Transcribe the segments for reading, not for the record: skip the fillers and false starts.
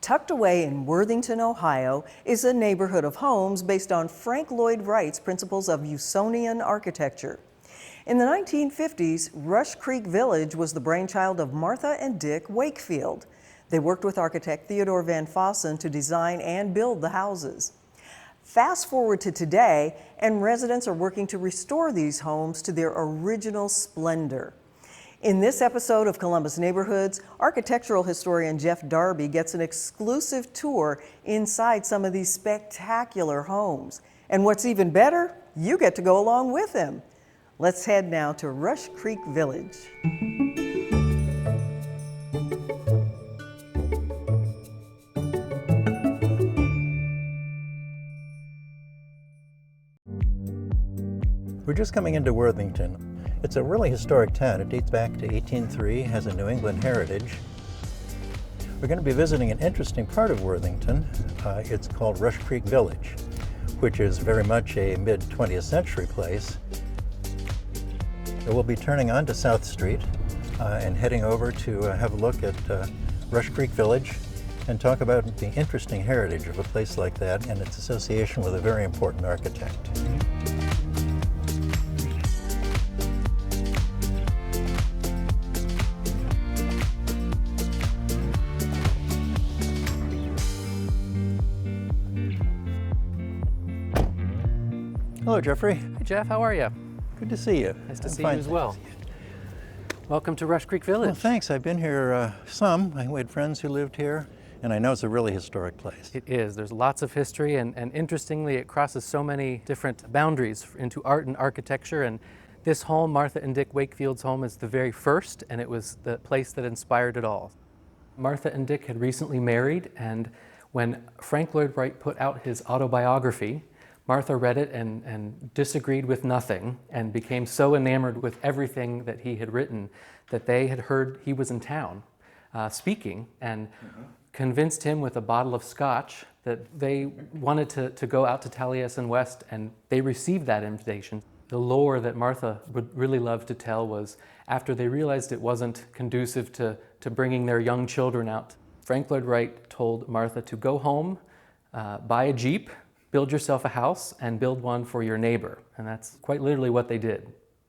Tucked away in Worthington, Ohio, is a neighborhood of homes based on Frank Lloyd Wright's principles of Usonian architecture. In the 1950s, Rush Creek Village was the brainchild of Martha and Dick Wakefield. They worked with architect Theodore Van Fossen to design and build the houses. Fast forward to today, and residents are working to restore these homes to their original splendor. In this episode of Columbus Neighborhoods, architectural historian Jeff Darby gets an exclusive tour inside some of these spectacular homes. And what's even better, you get to go along with him. Let's head now to Rush Creek Village. We're just coming into Worthington. It's a really historic town. It dates back to 1803, has a New England heritage. We're going to be visiting an interesting part of Worthington. It's called Rush Creek Village, which is very much a mid-20th century place. So we'll be turning onto South Street and heading over to have a look at Rush Creek Village and talk about the interesting heritage of a place like that and its association with a very important architect. Hello, Jeffrey. Hey, Jeff, how are you? Good to see you. Nice to see you as well. Welcome to Rush Creek Village. Well, thanks. I've been here some. I had friends who lived here, and I know it's a really historic place. It is. There's lots of history, and interestingly, it crosses so many different boundaries into art and architecture. And this home, Martha and Dick Wakefield's home, is the very first, and it was the place that inspired it all. Martha and Dick had recently married, and when Frank Lloyd Wright put out his autobiography, Martha read it and disagreed with nothing and became so enamored with everything that he had written that they had heard he was in town speaking and convinced him with a bottle of scotch that they wanted to go out to Taliesin West, and they received that invitation. The lore that Martha would really love to tell was after they realized it wasn't conducive to bringing their young children out, Frank Lloyd Wright told Martha to go home, buy a Jeep, build yourself a house, and build one for your neighbor. And that's quite literally what they did.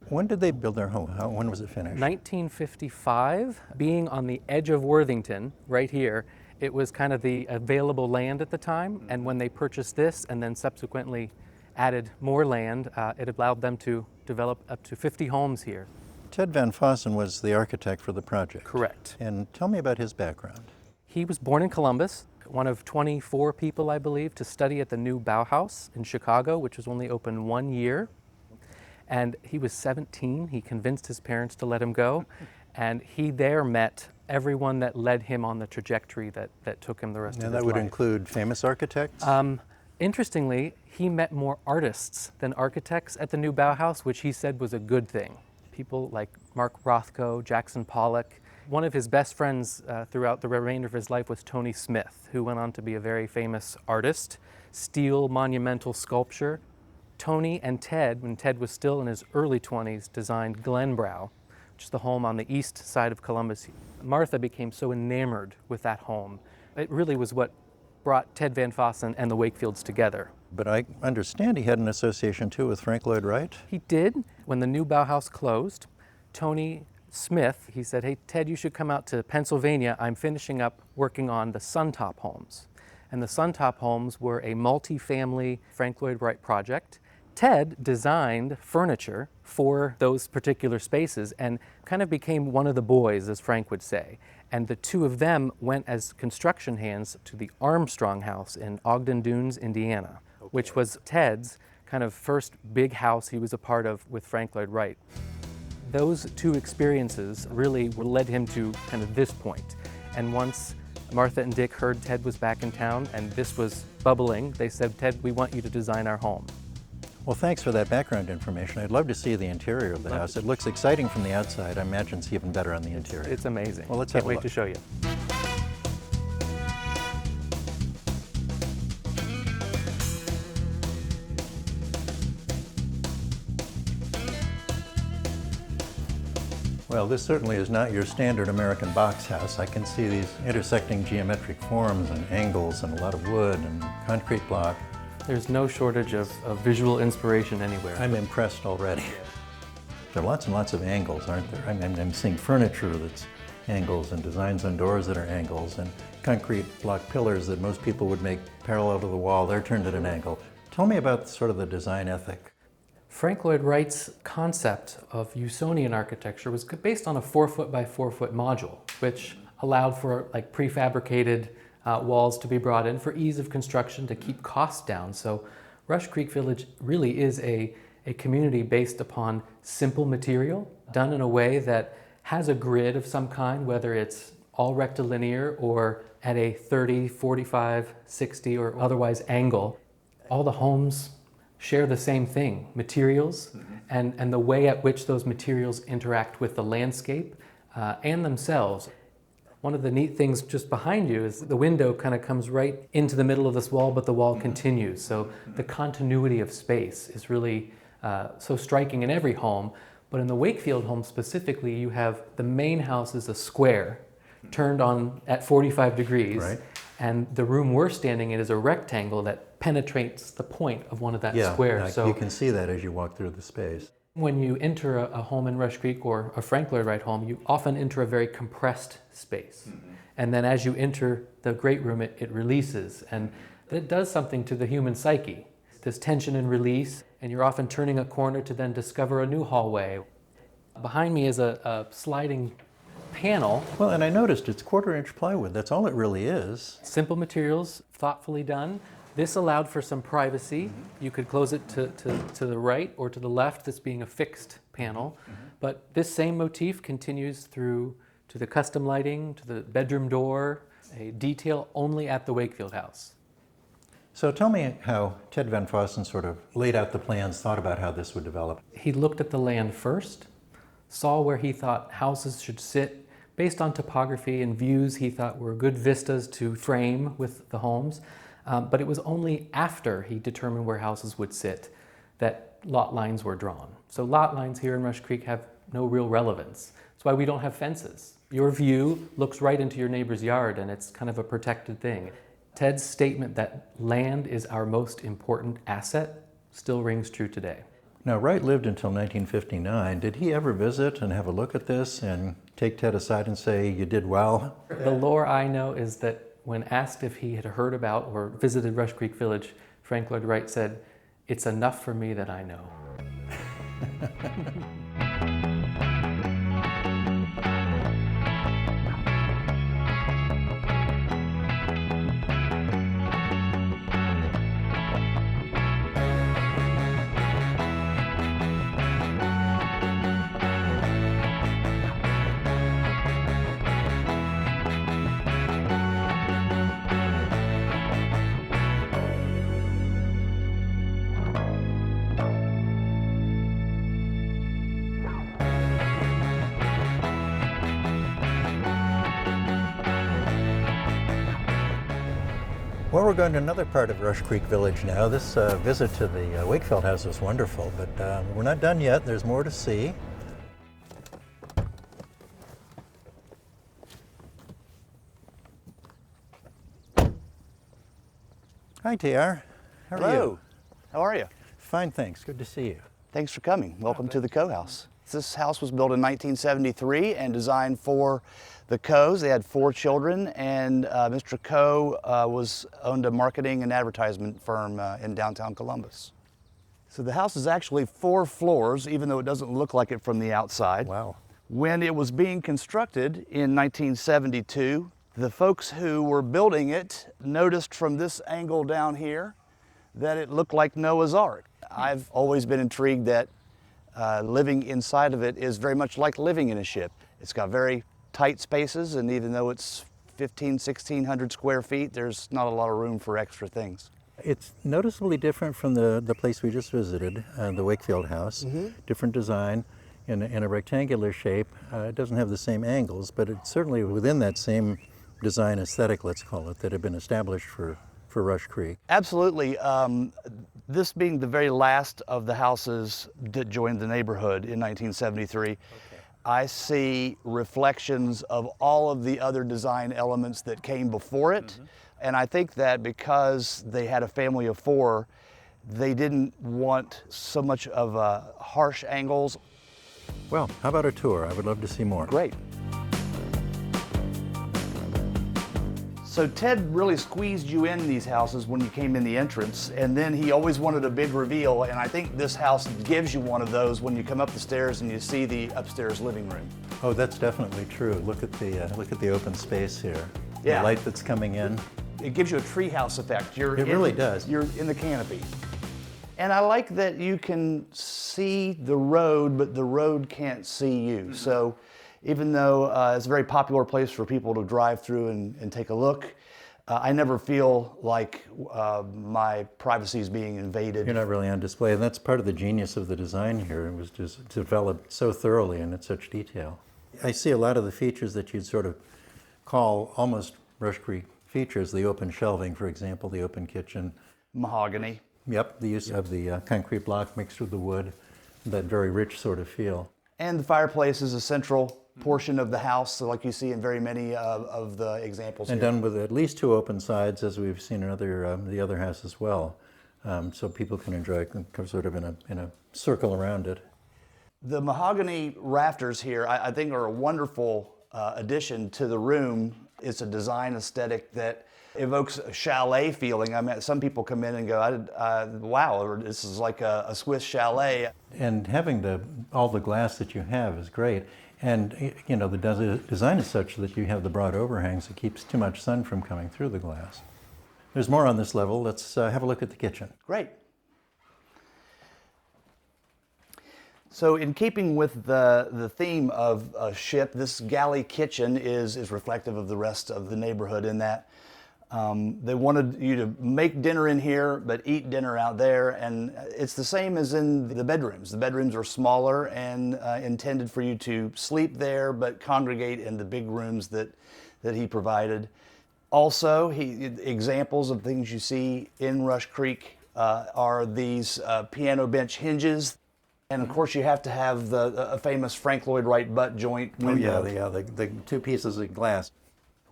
When did they build their home? When was it finished? 1955, being on the edge of Worthington, right here, it was kind of the available land at the time. And when they purchased this and then subsequently added more land, it allowed them to develop up to 50 homes here. Ted Van Fossen was the architect for the project. Correct. And tell me about his background. He was born in Columbus, one of 24 people, I believe, to study at the new Bauhaus in Chicago, which was only open 1 year. And he was 17. He convinced his parents to let him go. And he there met everyone that led him on the trajectory that took him the rest of his life. And that would include famous architects? Interestingly, he met more artists than architects at the new Bauhaus, which he said was a good thing. People like Mark Rothko, Jackson Pollock. One of his best friends throughout the remainder of his life was Tony Smith, who went on to be a very famous artist, steel monumental sculpture. Tony and Ted, when Ted was still in his early 20s, designed Glenbrow, which is the home on the east side of Columbus. Martha became so enamored with that home. It really was what brought Ted Van Fossen and the Wakefields together. But I understand he had an association too with Frank Lloyd Wright? He did. When the new Bauhaus closed, Tony Smith, he said, hey, Ted, you should come out to Pennsylvania. I'm finishing up working on the Suntop homes. And the Suntop homes were a multi-family Frank Lloyd Wright project. Ted designed furniture for those particular spaces and kind of became one of the boys, as Frank would say. And the two of them went as construction hands to the Armstrong House in Ogden Dunes, Indiana, which was Ted's kind of first big house he was a part of with Frank Lloyd Wright. Those two experiences really led him to kind of this point. And once Martha and Dick heard Ted was back in town and this was bubbling, they said, Ted, we want you to design our home. Well, thanks for that background information. I'd love to see the interior of the house. It looks exciting from the outside. I imagine it's even better on the interior. It's amazing. Well, let's Can't have a wait look. to show you. Well, this certainly is not your standard American box house. I can see these intersecting geometric forms and angles and a lot of wood and concrete block. There's no shortage of visual inspiration anywhere. I'm impressed already. There are lots and lots of angles, aren't there? I'm seeing furniture that's angles and designs on doors that are angles and concrete block pillars that most people would make parallel to the wall. They're turned at an angle. Tell me about sort of the design ethic. Frank Lloyd Wright's concept of Usonian architecture was based on a 4-foot by 4-foot module, which allowed for like prefabricated walls to be brought in for ease of construction to keep costs down. So Rush Creek Village really is a community based upon simple material, done in a way that has a grid of some kind, whether it's all rectilinear or at a 30, 45, 60, or otherwise angle. All the homes share the same thing, materials, and the way at which those materials interact with the landscape and themselves. One of the neat things just behind you is the window kind of comes right into the middle of this wall, but the wall continues. So the continuity of space is really so striking in every home. But in the Wakefield home specifically, you have the main house is a square turned on at 45 degrees. Right. And the room we're standing in is a rectangle that penetrates the point of one of that square. Yeah, So you can see that as you walk through the space. when you enter a home in Rush Creek or a Frank Lloyd Wright home, you often enter a very compressed space. And then as you enter the great room, it releases. And it does something to the human psyche. There's tension and release, and you're often turning a corner to then discover a new hallway. Behind me is a sliding panel. Well, and I noticed it's 1/4-inch plywood. That's all it really is. Simple materials, thoughtfully done. This allowed for some privacy. You could close it to the right or to the left, this being a fixed panel. But this same motif continues through to the custom lighting, to the bedroom door, a detail only at the Wakefield house. So tell me how Ted Van Fossen sort of laid out the plans, thought about how this would develop. He looked at the land first, saw where he thought houses should sit based on topography and views he thought were good vistas to frame with the homes. But it was only after he determined where houses would sit that lot lines were drawn. So lot lines here in Rush Creek have no real relevance. That's why we don't have fences. Your view looks right into your neighbor's yard, and it's kind of a protected thing. Ted's statement that land is our most important asset still rings true today. Now, Wright lived until 1959. Did he ever visit and have a look at this and take Ted aside and say, you did well? The lore I know is that when asked if he had heard about or visited Rush Creek Village, Frank Lloyd Wright said, "It's enough for me that I know." Well, we're going to another part of Rush Creek Village now. This visit to the Wakefield house was wonderful, but we're not done yet. There's more to see. Hi, TR. How are you? Hello. How are you? Fine, thanks. Good to see you. Thanks for coming. Welcome to the Coe House. This house was built in 1973 and designed for the Coes. They had 4 children, and Mr. Coe owned a marketing and advertisement firm in downtown Columbus. So the house is actually 4 floors, even though it doesn't look like it from the outside. Wow. When it was being constructed in 1972, the folks who were building it noticed from this angle down here that it looked like Noah's Ark. I've always been intrigued that living inside of it is very much like living in a ship. It's got very tight spaces, and even though it's 1,600 square feet, there's not a lot of room for extra things. It's noticeably different from the place we just visited, the Wakefield house. Different design in a rectangular shape. It doesn't have the same angles, but it's certainly within that same design aesthetic, let's call it, that had been established for Rush Creek. Absolutely. This being the very last of the houses that joined the neighborhood in 1973, I see reflections of all of the other design elements that came before it. And I think that because they had a family of 4, they didn't want so much of harsh angles. Well, how about a tour? I would love to see more. Great. So Ted really squeezed you in these houses when you came in the entrance, and then he always wanted a big reveal, and I think this house gives you one of those when you come up the stairs and you see the upstairs living room. Oh, that's definitely true. Look at the open space here. Yeah. The light that's coming in. It gives you a treehouse effect. It really does. You're in the canopy. And I like that you can see the road, but the road can't see you. So even though it's a very popular place for people to drive through and take a look, I never feel like my privacy is being invaded. You're not really on display, and that's part of the genius of the design here. It was just developed so thoroughly and in such detail. I see a lot of the features that you'd sort of call almost Rush Creek features, the open shelving, for example, the open kitchen. Mahogany. Yep, the use of the concrete block mixed with the wood, that very rich sort of feel. And the fireplace is a central portion of the house, so like you see in very many of the examples And here. done with at least 2 open sides, as we've seen in the other house as well, so people can enjoy it sort of in a circle around it. The mahogany rafters here, I think, are a wonderful addition to the room. It's a design aesthetic that evokes a chalet feeling. I mean, some people come in and go, wow, this is like a Swiss chalet. And having all the glass that you have is great. And you know, the design is such that you have the broad overhangs that keeps too much sun from coming through the glass. There's more on this level. Let's have a look at the kitchen. Great. So in keeping with the theme of a ship, this galley kitchen is reflective of the rest of the neighborhood in that they wanted you to make dinner in here, but eat dinner out there. And it's the same as in the bedrooms. The bedrooms are smaller and intended for you to sleep there, but congregate in the big rooms that he provided. Also, examples of things you see in Rush Creek are these piano bench hinges. And of course, you have to have a famous Frank Lloyd Wright butt joint window. Oh yeah, the 2 pieces of glass.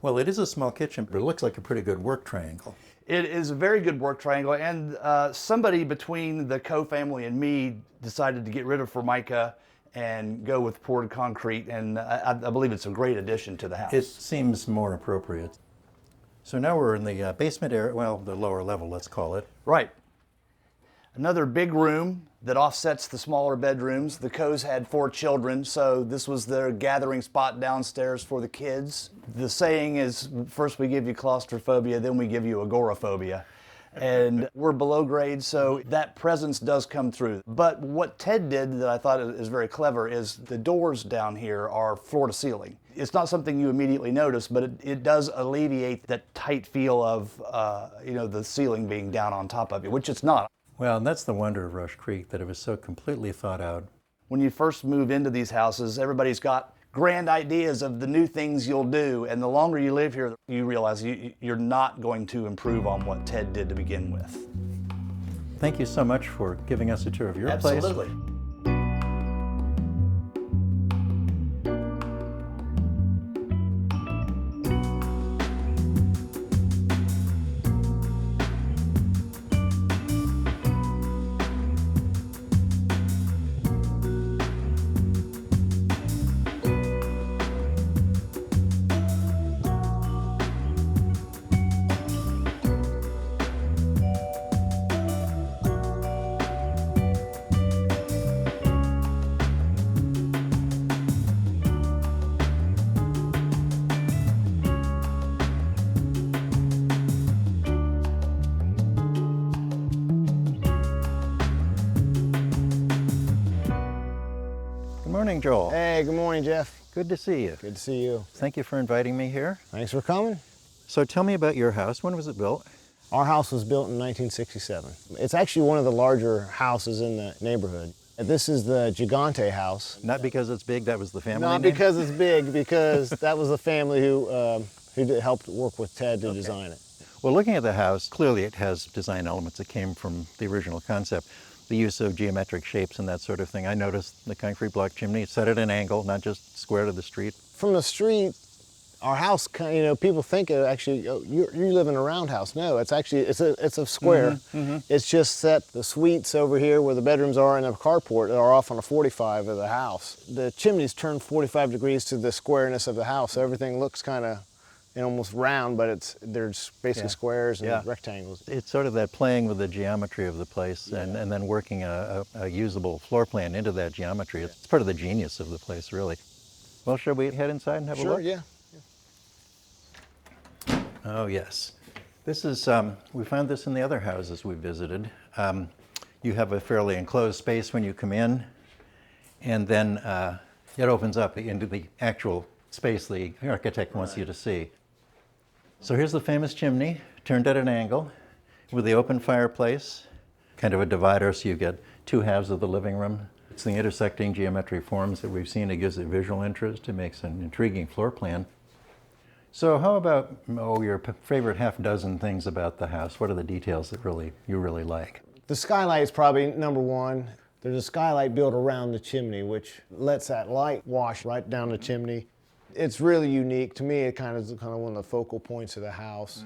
Well, it is a small kitchen, but it looks like a pretty good work triangle. It is a very good work triangle, and somebody between the Coe family and me decided to get rid of Formica and go with poured concrete, and I believe it's a great addition to the house. It seems more appropriate. So now we're in the basement area, well, the lower level, let's call it. Right. Another big room that offsets the smaller bedrooms. The Coes had 4 children, so this was their gathering spot downstairs for the kids. The saying is, first we give you claustrophobia, then we give you agoraphobia. And we're below grade, so that presence does come through. But what Ted did that I thought is very clever is the doors down here are floor to ceiling. It's not something you immediately notice, but it does alleviate that tight feel of the ceiling being down on top of you, which it's not. Well, and that's the wonder of Rush Creek, that it was so completely thought out. When you first move into these houses, everybody's got grand ideas of the new things you'll do, and the longer you live here, you realize you're not going to improve on what Ted did to begin with. Thank you so much for giving us a tour of your place. Absolutely. Good morning, Joel. Hey, good morning, Jeff. Good to see you. Good to see you. Thank you for inviting me here. Thanks for coming. So tell me about your house. When was it built? Our house was built in 1967. It's actually one of the larger houses in the neighborhood. This is the Gigante house. Not because it's big, that was the family Not name? because it's big, because that was the family who helped work with Ted to design it. Well, looking at the house, clearly it has design elements that came from the original concept. the use of geometric shapes and that sort of thing. I noticed the concrete block chimney set at an angle, not just square to the street. From the street, our house, you know, people think actually, oh, you live in a roundhouse. No, it's actually, it's a square. It's just set, the suites over here where the bedrooms are and the carport are off on a 45 of the house. The chimneys turn 45 degrees to the squareness of the house, so everything looks kind of almost round, but there's basically squares and rectangles. It's sort of that playing with the geometry of the place and then working a usable floor plan into that geometry. It's part of the genius of the place, really. Well, shall we head inside and have a look? Sure, yeah. Oh, yes. This is, we found this in the other houses we visited. You have a fairly enclosed space when you come in, and then it opens up into the actual space the architect wants you to see. So here's the famous chimney, turned at an angle, with the open fireplace, kind of a divider, so you get two halves of the living room. It's the intersecting geometric forms that we've seen. It gives it visual interest. It makes an intriguing floor plan. So how about, your favorite half dozen things about the house? What are the details that you really like? The skylight is probably number one. There's a skylight built around the chimney, which lets that light wash right down the chimney. It's really unique. To me, it kind of is one of the focal points of the house.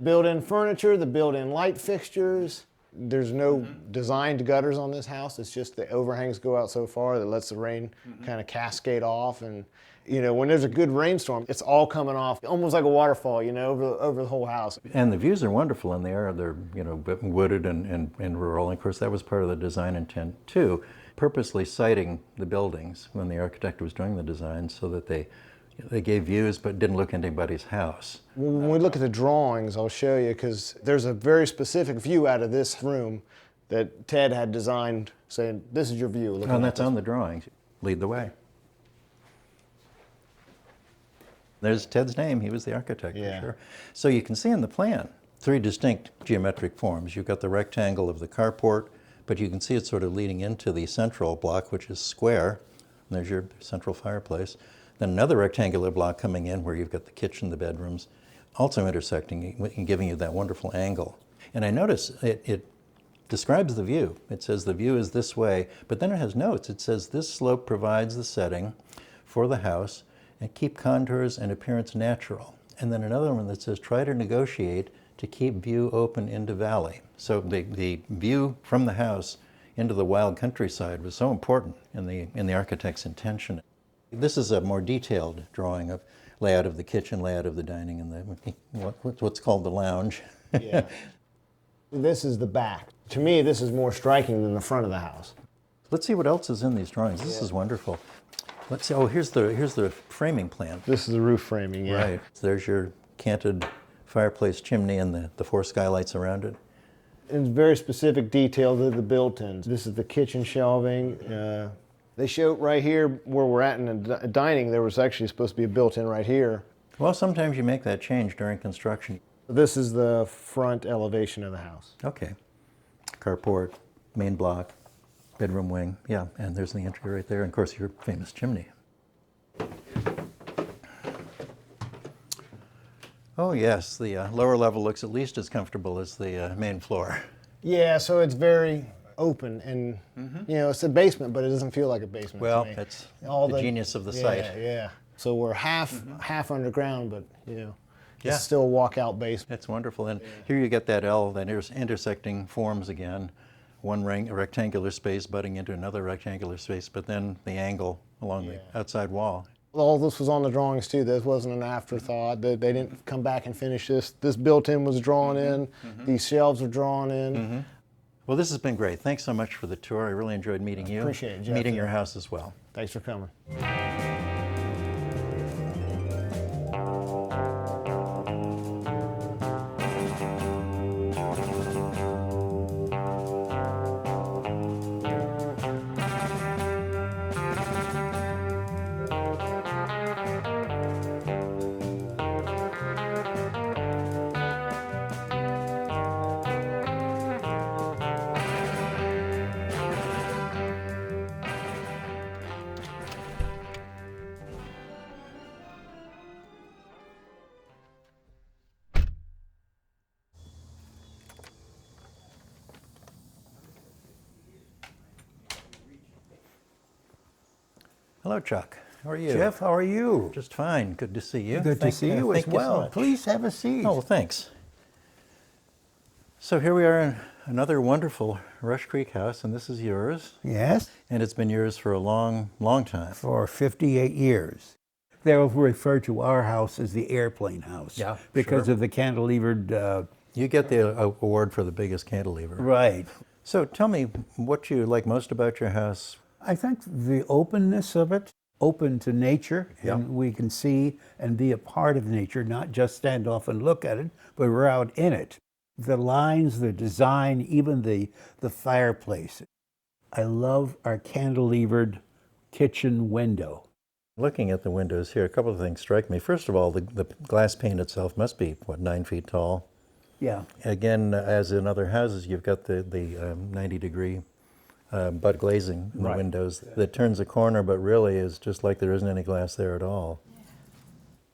Built-in furniture, the built-in light fixtures. There's no designed gutters on this house. It's just the overhangs go out so far that lets the rain kind of cascade off. And you know, when there's a good rainstorm, it's all coming off, almost like a waterfall, you know, over the whole house. And the views are wonderful in the air. They're, you know, wooded and rural. And of course, that was part of the design intent too, purposely siting the buildings when the architect was doing the design so that they gave views but didn't look into anybody's house. When we look at the drawings, I'll show you, because there's a very specific view out of this room that Ted had designed, saying, this is your view. And that's on the drawings. Lead the way. There's Ted's name. He was the architect, for sure. So you can see in the plan three distinct geometric forms. You've got the rectangle of the carport, but you can see it's sort of leading into the central block, which is square. And there's your central fireplace. Then another rectangular block coming in where you've got the kitchen, the bedrooms, also intersecting and giving you that wonderful angle. And I notice it describes the view. It says the view is this way, but then it has notes. It says this slope provides the setting for the house and keep contours and appearance natural. And then another one that says try to negotiate to keep view open into valley. So the view from the house into the wild countryside was so important in the architect's intention. This is a more detailed drawing of layout of the kitchen, layout of the dining, and what's called the lounge. Yeah. This is the back. To me, this is more striking than the front of the house. Let's see what else is in these drawings. This is wonderful. Let's see. Oh, here's the framing plan. This is the roof framing, yeah. Right. So there's your canted fireplace chimney and the four skylights around it. It's very specific detail to the built-ins. This is the kitchen shelving. They show right here where we're at in the dining, there was actually supposed to be a built-in right here. Well, sometimes you make that change during construction. This is the front elevation of the house. Okay. Carport, main block, bedroom wing, yeah, and there's the entry right there, and of course your famous chimney. Oh yes, the lower level looks at least as comfortable as the main floor. Yeah, so it's very open, and you know, it's a basement, but it doesn't feel like a basement. Well, to me. that's all the genius of the site. Yeah. So we're half underground, but you know, Yeah. it's still a walkout basement. That's wonderful, and here you get that L, that intersecting forms again. One rectangular space butting into another rectangular space, but then the angle along the outside wall. All this was on the drawings too. This wasn't an afterthought. They didn't come back and finish this. This built-in was drawn in. These shelves are drawn in. Well, this has been great. Thanks so much for the tour. I really enjoyed meeting you. Appreciate it, Jeff. Meeting your house as well. Thanks for coming. Hello, Chuck. How are you? Jeff, how are you? Just fine. Good to see you. Good to see you as thank you so well. much. Please have a seat. Oh, well, thanks. So here we are in another wonderful Rush Creek house, and this is yours. Yes, And it's been yours for a long, long time. for 58 years. They'll refer to our house as the airplane house. Yeah, because sure. of the cantilevered. You get the award for the biggest cantilever. Right. So tell me what you like most about your house. I think the openness of it, open to nature, Yeah. and we can see and be a part of nature, not just stand off and look at it, but we're out in it. The lines, the design, even the fireplace. I love our cantilevered kitchen window. Looking at the windows here, a couple of things strike me. First of all, the glass pane itself must be, 9 feet tall? Yeah. Again, as in other houses, you've got the 90-degree butt glazing in the Right. windows that turns a corner, but really is just like there isn't any glass there at all.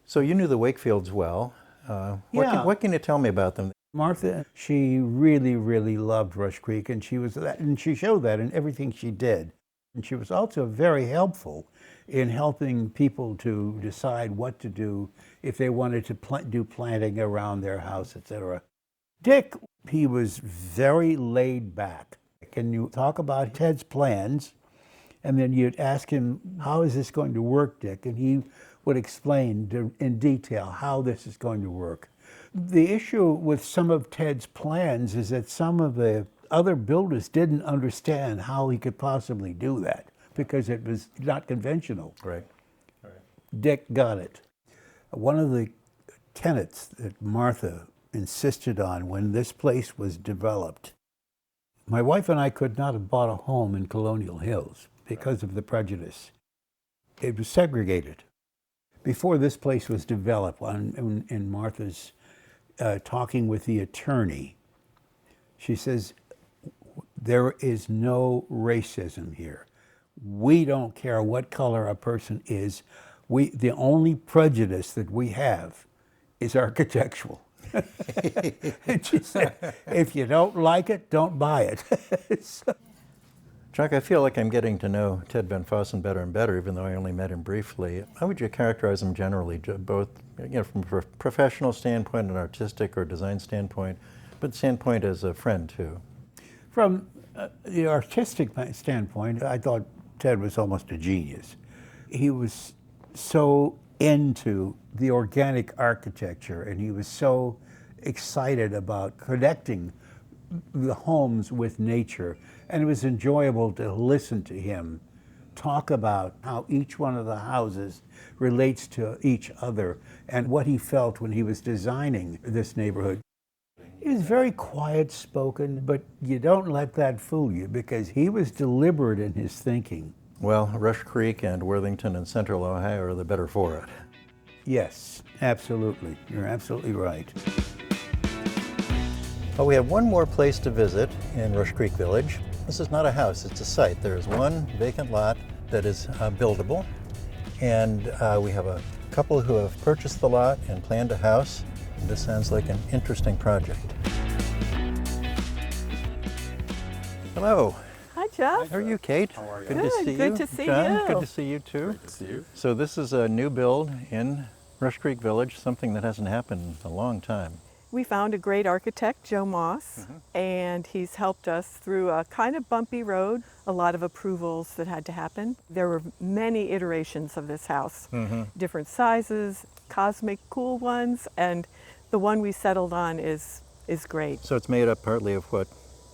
So you knew the Wakefields well. Yeah. What can you tell me about them? Martha, she really, really loved Rush Creek, and she was that, and she showed that in everything she did. And she was also very helpful in helping people to decide what to do if they wanted to do planting around their house, etc. Dick, he was very laid back. Can you talk about Ted's plans? And then you'd ask him, how is this going to work, Dick? And he would explain in detail how this is going to work. The issue with some of Ted's plans is that some of the other builders didn't understand how he could possibly do that because it was not conventional. Right. Dick got it. One of the tenets that Martha insisted on when this place was developed, my wife and I could not have bought a home in Colonial Hills because of the prejudice. It was segregated. Before this place was developed, in Martha's talking with the attorney, she says, there is no racism here. We don't care what color a person is. The only prejudice that we have is architectural. And she said, if you don't like it, don't buy it. So, Chuck, I feel like I'm getting to know Ted Van Fossen better and better, even though I only met him briefly. How would you characterize him generally, both from a professional standpoint, an artistic or design standpoint, but standpoint as a friend too? from the artistic standpoint, I thought Ted was almost a genius. He was so into the organic architecture, and he was so excited about connecting the homes with nature. And it was enjoyable to listen to him talk about how each one of the houses relates to each other and what he felt when he was designing this neighborhood. He was very quiet spoken, but you don't let that fool you because he was deliberate in his thinking. Well, Rush Creek and Worthington and Central Ohio are the better for it. Yes, absolutely. You're absolutely right. Well, we have one more place to visit in Rush Creek Village. This is not a house, it's a site. There is one vacant lot that is buildable, and we have a couple who have purchased the lot and planned a house. This sounds like an interesting project. Hello. Hi, Jeff. How are you, Kate? How are you? Good to Good, see you. good to see John, you. good to see you too. Good to see you. So this is a new build in Rush Creek Village, something that hasn't happened in a long time. We found a great architect, Joe Moss, and he's helped us through a kind of bumpy road, a lot of approvals that had to happen. There were many iterations of this house, different sizes, cosmic cool ones, and the one we settled on is great. So it's made up partly of what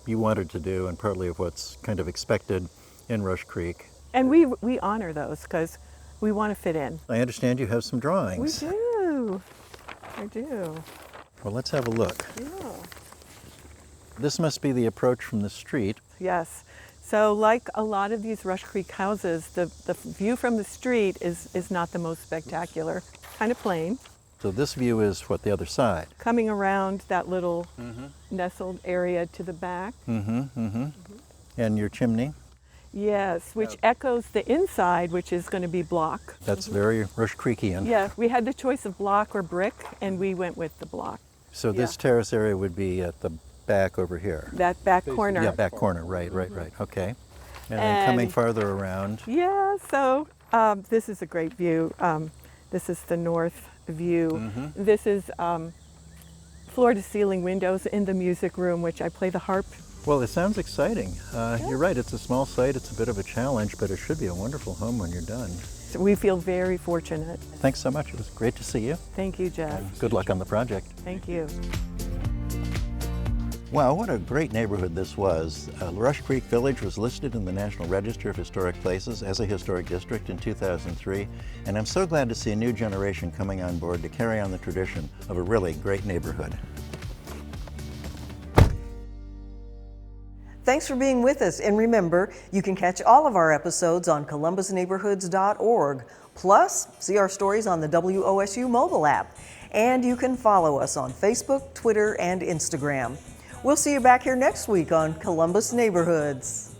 you wanted to do and partly of what's kind of expected in Rush Creek. And we honor those because we want to fit in. I understand you have some We drawings. do. I do. Well, let's have a look. Yeah. This must be the approach from the street. Yes. So like a lot of these Rush Creek houses, the view from the street is not the most spectacular. Kind of plain. So this view is what, the other side? Coming around that little nestled area to the back. And your chimney? Yes, which echoes the inside, which is going to be block. That's very Rush Creekian. Yeah, we had the choice of block or brick, and we went with the block. So this terrace area would be at the back over here? That back corner. Yeah, back corner, right. Okay. And then coming farther around. Yeah, so This is a great view. This is the north view. This is floor-to-ceiling windows in the music room, which I play the harp. Well, it sounds exciting. You're right, it's a small site, it's a bit of a challenge, but it should be a wonderful home when you're done. So we feel very fortunate. Thanks so much. It was great to see you. Thank you, Jeff. Good luck on the project. Thank you. Wow, what a great neighborhood this was. Rush Creek Village was listed in the National Register of Historic Places as a historic district in 2003, and I'm so glad to see a new generation coming on board to carry on the tradition of a really great neighborhood. Thanks for being with us, and remember, you can catch all of our episodes on columbusneighborhoods.org. Plus, see our stories on the WOSU mobile app, and you can follow us on Facebook, Twitter, and Instagram. We'll see you back here next week on Columbus Neighborhoods.